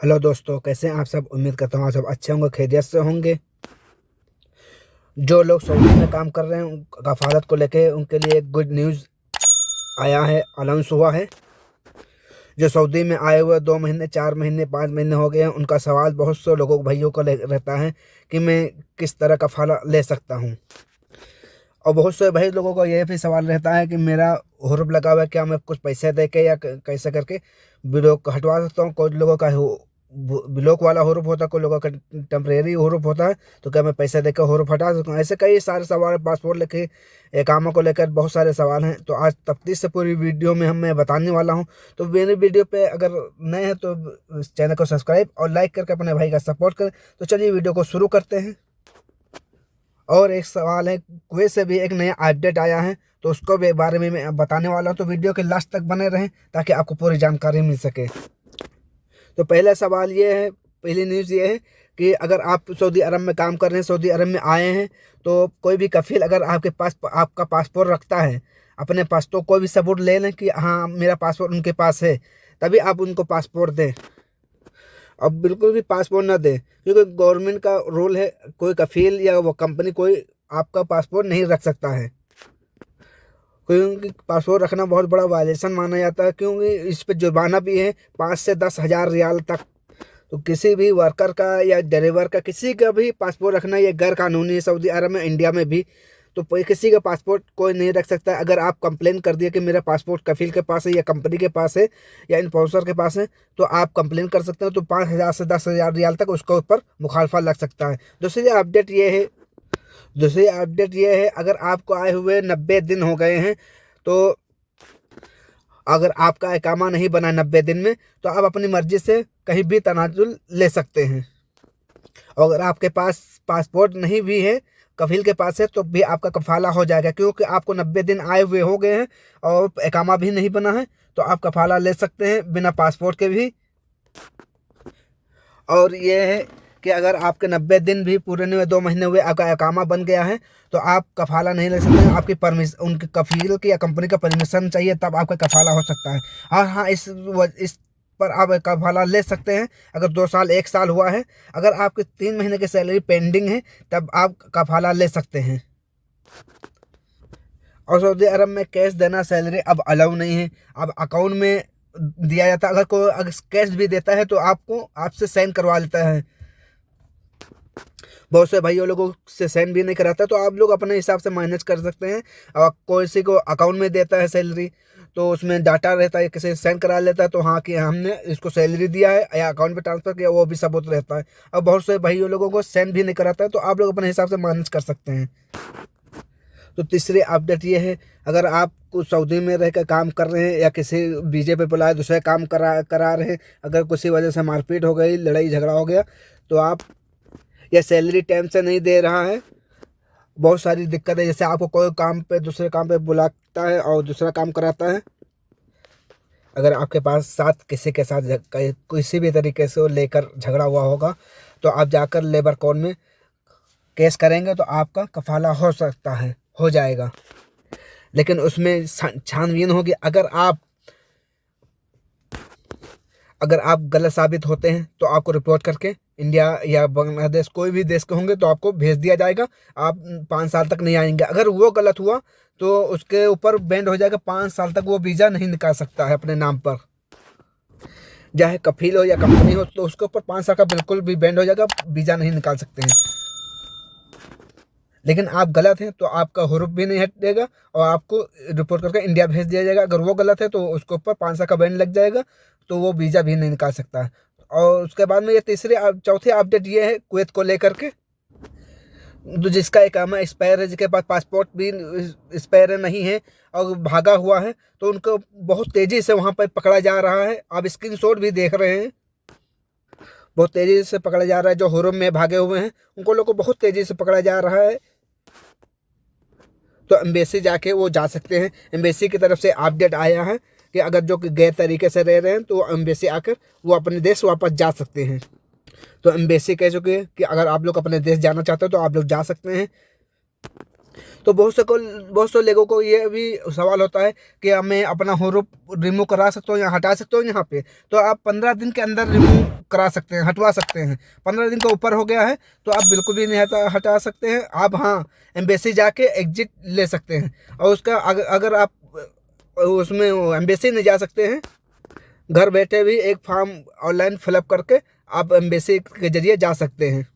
Hello दोस्तों, कैसे हैं आप सब। उम्मीद करता हूँ आप सब अच्छे होंगे, खैरियत से होंगे। जो लोग सऊदी में काम कर रहे हैं कफ़ालत को लेके, उनके लिए एक गुड न्यूज़ आया है, अनाउंस हुआ है। जो सऊदी में आए हुए 2 महीने, 4 महीने, 5 महीने हो गए हैं, उनका सवाल बहुत से लोगों भाइयों का रहता है कि मैं किस तरह कफ़ाला ले सकता हूँ। और बहुत से भाई लोगों का यह भी सवाल रहता है कि मेरा हुर्ब लगा हुआ है, क्या मैं कुछ पैसे दे के या कैसे करके ब्लॉक को हटवा सकता हूँ। कुछ लोगों का ब्लॉक वाला हुर्ब होता है, कुछ लोगों का टेम्परेरी हुर्ब होता है, तो क्या मैं पैसे देकर हुर्ब हटा सकता हूँ। ऐसे कई सारे सवाल, पासपोर्ट लेके इकामा को लेकर बहुत सारे सवाल हैं। तो आज तफ्तीश से पूरी वीडियो में मैं बताने वाला हूँ। तो मेरी वीडियो पे अगर नए हैं तो चैनल को सब्सक्राइब और लाइक करके अपने भाई का सपोर्ट करें। तो चलिए वीडियो को शुरू करते हैं। और एक सवाल है, कुवैत से भी एक नया अपडेट आया है, तो उसको भी बारे में मैं बताने वाला हूँ। तो वीडियो के लास्ट तक बने रहें ताकि आपको पूरी जानकारी मिल सके। तो पहला सवाल ये है, पहली न्यूज़ ये है कि अगर आप सऊदी अरब में काम कर रहे हैं, सऊदी अरब में आए हैं, तो कोई भी कफील अगर आपके पास आपका पासपोर्ट रखता है अपने पास, तो कोई भी सबूत ले लें कि हाँ मेरा पासपोर्ट उनके पास है, तभी आप उनको पासपोर्ट दें। अब बिल्कुल भी पासपोर्ट ना दें, क्योंकि गवर्नमेंट का रूल है, कोई कफील या वो कंपनी कोई आपका पासपोर्ट नहीं रख सकता है। क्योंकि पासपोर्ट रखना बहुत बड़ा वायलेशन माना जाता है, क्योंकि इस पे जुर्माना भी है 5 से 10 हज़ार रियाल तक। तो किसी भी वर्कर का या ड्राइवर का, किसी का भी पासपोर्ट रखना ये गैर कानूनी है सऊदी अरब में, इंडिया में भी। तो किसी का पासपोर्ट कोई नहीं रख सकता। अगर आप कंप्लेन कर दिए कि मेरा पासपोर्ट कफील के पास है या कंपनी के पास है या स्पॉन्सर के पास है, तो आप कंप्लेन कर सकते हो। तो 5 हज़ार से 10 हज़ार रियाल तक उसके ऊपर मुखालफा लग सकता है। दूसरी अपडेट ये है, अगर आपको आए हुए 90 दिन हो गए हैं, तो अगर आपका इकामा नहीं बना 90 दिन में, तो आप अपनी मर्जी से कहीं भी तनाजुल ले सकते हैं। और अगर आपके पास पासपोर्ट नहीं भी है, कफील के पास है, तो भी आपका कफाला हो जाएगा, क्योंकि आपको 90 दिन आए हुए हो गए हैं और इकामा भी नहीं बना है, तो आप कफाला ले सकते हैं बिना पासपोर्ट के भी। और ये है कि अगर आपके 90 दिन भी पूरे नहीं हुए, 2 महीने हुए, आपका इकामा बन गया है, तो आप कफाला नहीं ले सकते हैं। आपकी परमिशन, उनके कफील की या कंपनी का परमिशन चाहिए, तब आपका कफाला हो सकता है। और हाँ, इस पर आप कफाला ले सकते हैं अगर 2 साल 1 साल हुआ है। अगर आपकी 3 महीने की सैलरी पेंडिंग है, तब आप कफाला ले सकते हैं। और सऊदी अरब में कैश देना सैलरी अब अलाउ नहीं है, अब अकाउंट में दिया जाता है। अगर कैश भी देता है तो आपको आपसे साइन करवा लेता है। बहुत से भाइयों लोगों से साइन भी नहीं कराता, तो आप लोग अपने हिसाब से मैनेज कर सकते हैं। और किसी को अकाउंट में देता है सैलरी, तो उसमें डाटा रहता है, किसी साइन करा लेता है तो हाँ कि हमने इसको सैलरी दिया है या अकाउंट में ट्रांसफर किया, वो भी सबूत रहता है। और बहुत से भाइयों लोगों को साइन भी नहीं कराता है, तो आप लोग अपने हिसाब से मैनेज कर सकते हैं। तो तीसरी अपडेट ये है, अगर आप कुछ सऊदी में रहकर काम कर रहे हैं या किसी वीजे पे बुलाए दूसरे काम करा रहे हैं, अगर किसी वजह से मारपीट हो गई, लड़ाई झगड़ा हो गया, तो आप या सैलरी टाइम से नहीं दे रहा है, बहुत सारी दिक्कत है। जैसे आपको कोई काम पे दूसरे काम पे बुलाता है और दूसरा काम कराता है, अगर आपके पास साथ किसी के साथ किसी भी तरीके से लेकर झगड़ा हुआ होगा, तो आप जाकर लेबर कोर्ट में केस करेंगे, तो आपका कफाला हो सकता है, हो जाएगा। लेकिन उसमें छानबीन होगी। अगर आप गलत साबित होते हैं, तो आपको रिपोर्ट करके इंडिया या बांग्लादेश, कोई भी देश के होंगे, तो आपको भेज दिया जाएगा। आप 5 साल तक नहीं आएंगे। अगर वो गलत हुआ तो उसके ऊपर बैंड हो जाएगा, 5 साल तक वो वीज़ा नहीं निकाल सकता है अपने नाम पर, चाहे कफील हो या कंपनी हो। तो उसके ऊपर 5 साल का बिल्कुल भी बैंड हो जाएगा, वीज़ा नहीं निकाल सकते हैं। लेकिन आप गलत हैं तो आपका हुर्फ भी नहीं हटेगा और आपको रिपोर्ट करके इंडिया भेज दिया जाएगा। अगर वो गलत है तो उसके ऊपर 5 साल का बैन लग जाएगा, तो वो वीज़ा भी नहीं निकाल सकता है। और उसके बाद में ये चौथी अपडेट ये है कुवैत को लेकर के, तो जिसका इकामा एक्सपायर है, जिसके पास पासपोर्ट भी एक्सपायर नहीं है और भागा हुआ है, तो उनको बहुत तेज़ी से वहाँ पर पकड़ा जा रहा है। आप स्क्रीनशॉट भी देख रहे हैं, बहुत तेज़ी से पकड़ा जा रहा है। जो हुर्फ में भागे हुए हैं उनको लोग को बहुत तेज़ी से पकड़ा जा रहा है। तो एम्बेसी जाके वो जा सकते हैं। एम्बेसी की तरफ से अपडेट आया है कि अगर जो गैर तरीके से रह रहे हैं, तो एम्बेसी आकर वो अपने देश वापस जा सकते हैं। तो एम्बेसी कह चुके हैं कि अगर आप लोग अपने देश जाना चाहते हो तो आप लोग जा सकते हैं। तो बहुत से लोगों को ये भी सवाल होता है कि मैं अपना हुरूफ रिमूव करा सकता हूँ या हटा सकता हूँ यहाँ पे। तो आप 15 दिन के अंदर रिमूव करा सकते हैं, हटवा सकते हैं। 15 दिन का ऊपर हो गया है तो आप बिल्कुल भी नहीं हटा सकते हैं। आप हाँ एम्बेसी जाके एग्जिट ले सकते हैं। और उसका अगर आप उसमें एम्बेसी नहीं जा सकते हैं, घर बैठे भी एक फॉर्म ऑनलाइन फिलअप करके आप एम्बेसी के जरिए जा सकते हैं।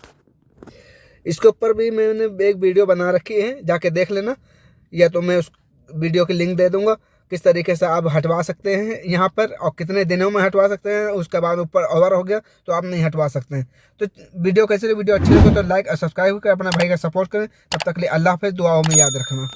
इसके ऊपर भी मैंने एक वीडियो बना रखी है, जाके देख लेना, या तो मैं उस वीडियो की लिंक दे दूंगा किस तरीके से आप हटवा सकते हैं यहाँ पर और कितने दिनों में हटवा सकते हैं। उसके बाद ऊपर ओवर हो गया तो आप नहीं हटवा सकते हैं। तो वीडियो कैसे, वीडियो अच्छी लगे तो लाइक और सब्सक्राइब कर अपना भाई का सपोर्ट करें। तब तक के लिए अल्लाह हाफ़िज़, दुआओं में याद रखना।